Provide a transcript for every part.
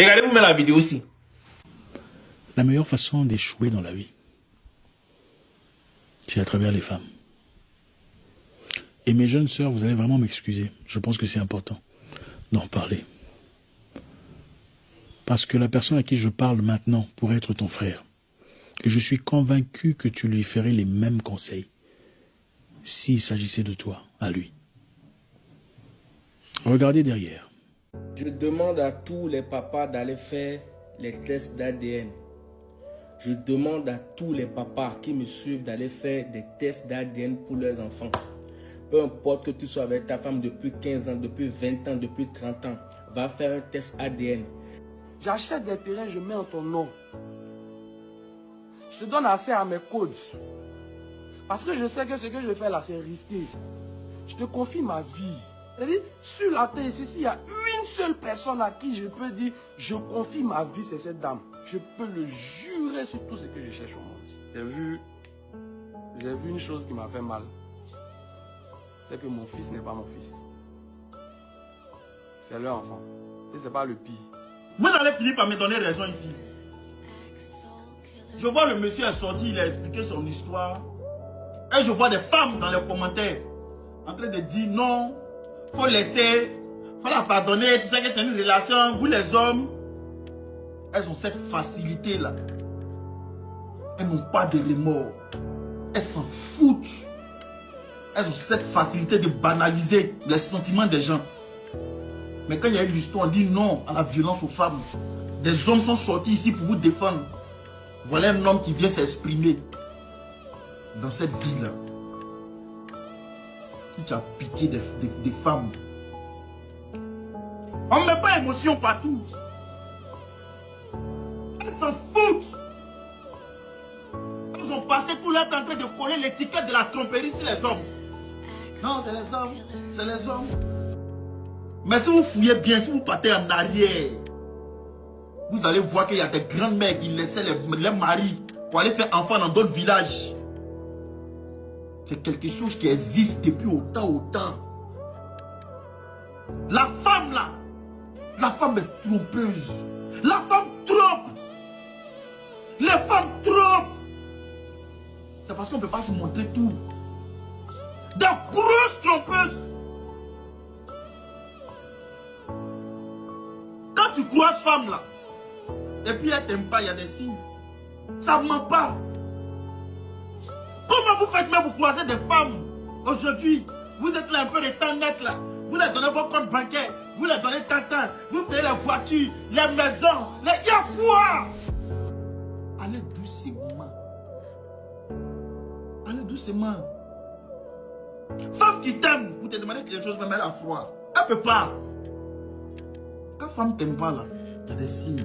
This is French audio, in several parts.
Regardez-vous même la vidéo aussi. La meilleure façon d'échouer dans la vie, c'est à travers les femmes. Et mes jeunes sœurs, vous allez vraiment m'excuser. Je pense que c'est important d'en parler. Parce que la personne à qui je parle maintenant pourrait être ton frère. Et je suis convaincu que tu lui ferais les mêmes conseils s'il s'agissait de toi, à lui. Regardez derrière. Je demande à tous les papas d'aller faire les tests d'ADN. Je demande à tous les papas qui me suivent d'aller faire des tests d'ADN pour leurs enfants. Peu importe que tu sois avec ta femme depuis 15 ans, depuis 20 ans, depuis 30 ans, va faire un test ADN. J'achète des terrains, je mets en ton nom. Je te donne accès à mes codes. Parce que je sais que ce que je fais là, c'est risqué. Je te confie ma vie. C'est-à-dire, sur la terre ici, s'il y a une seule personne à qui je peux dire, je confie ma vie, c'est cette dame. Je peux le jurer sur tout ce que je cherche au monde. J'ai vu une chose qui m'a fait mal. C'est que mon fils n'est pas mon fils. C'est leur enfant. Et c'est pas le pire. Vous allez finir par me donner raison ici. Je vois le monsieur est sorti, il a expliqué son histoire. Et je vois des femmes dans les commentaires en train de dire non, faut laisser, faut la pardonner, tu sais que c'est une relation, vous les hommes. Elles ont cette facilité-là. Elles n'ont pas de remords. Elles s'en foutent. Elles ont cette facilité de banaliser les sentiments des gens. Mais quand il y a eu l'histoire, on dit non à la violence aux femmes. Des hommes sont sortis ici pour vous défendre. Voilà un homme qui vient s'exprimer dans cette vie-là. Si tu as pitié des femmes. On ne met pas émotion partout. Elles s'en foutent. Elles ont passé tout leur temps en train de coller l'étiquette de la tromperie sur les hommes. Non, c'est les hommes. C'est les hommes. Mais si vous fouillez bien, si vous partez en arrière, vous allez voir qu'il y a des grandes mères qui laissaient les maris pour aller faire enfant dans d'autres villages. C'est quelque chose qui existe depuis autant. La femme là, la femme est trompeuse. La femme trompe. Les femmes trompent. C'est parce qu'on ne peut pas vous montrer tout. Des grosses trompeuses. Quand tu croises femme là, et puis elle t'aime pas, il y a des signes. Ça ne ment pas. Comment vous faites même vous croiser des femmes aujourd'hui? Vous êtes là un peu de temps net là. Vous leur donnez vos comptes bancaires, vous leur donnez tantin, vous payez les voitures, les maisons. Il y a quoi? Allez doucement. Allez doucement. Femme qui t'aime, vous te demandez quelque chose, même elle a froid. Elle ne peut pas. Quand femme t'aime pas là, il y a des signes.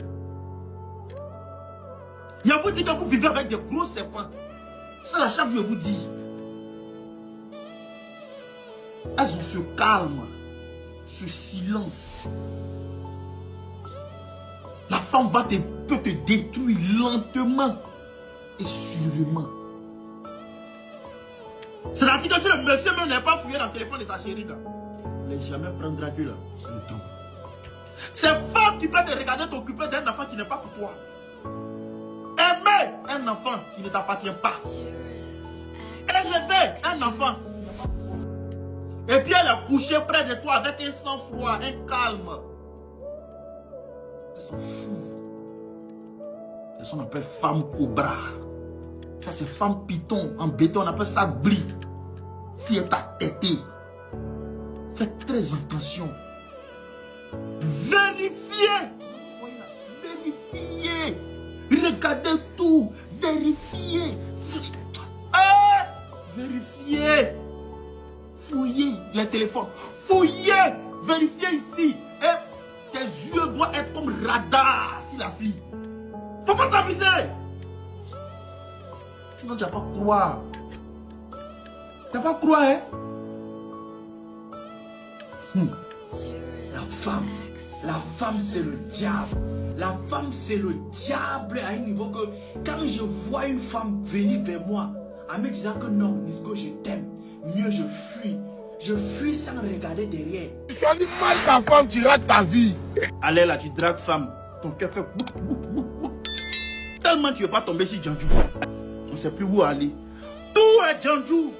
Il y a vous dit que vous vivez avec des gros serpents. C'est là chaque jour je vous dis. Elles ont ce calme, ce silence. La femme peut te détruire lentement et sûrement. C'est-à-dire que si le monsieur même n'est pas fouillé dans le téléphone de sa chérie là, il ne jamais prendra que là, le temps. C'est femme qui peut te regarder t'occuper d'un enfant qui n'est pas pour toi. Aimer un enfant qui ne t'appartient pas. Élever un enfant. Et puis elle est couchée près de toi avec un sang-froid, un calme. Elle s'en fout. C'est ce qu'on appelle femme cobra. Ça c'est femme python. En béton on appelle ça bli. Si elle t'a têté, faites très attention. Vérifiez. Vérifiez. Regardez tout. Vérifiez. Vérifiez. Fouillez les téléphones. Fouillez. Vérifiez ici. Et tes yeux doivent être comme radar si la fille. Faut pas t'amuser. Sinon tu vas pas croire. Tu vas pas croire, hein? La femme c'est le diable. La femme c'est le diable à un niveau que quand je vois une femme venir vers moi en me disant que non, Nisco, je t'aime, mieux je fuis. Je fuis sans regarder derrière. Tu choisis mal ta femme, tu rates ta vie. Allez là, tu dragues femme. ton cœur fait bouk, bouk, bouk, bouk. Tellement tu ne veux pas tomber sur Djandjou. On ne sait plus où aller. Tout est Djandjou.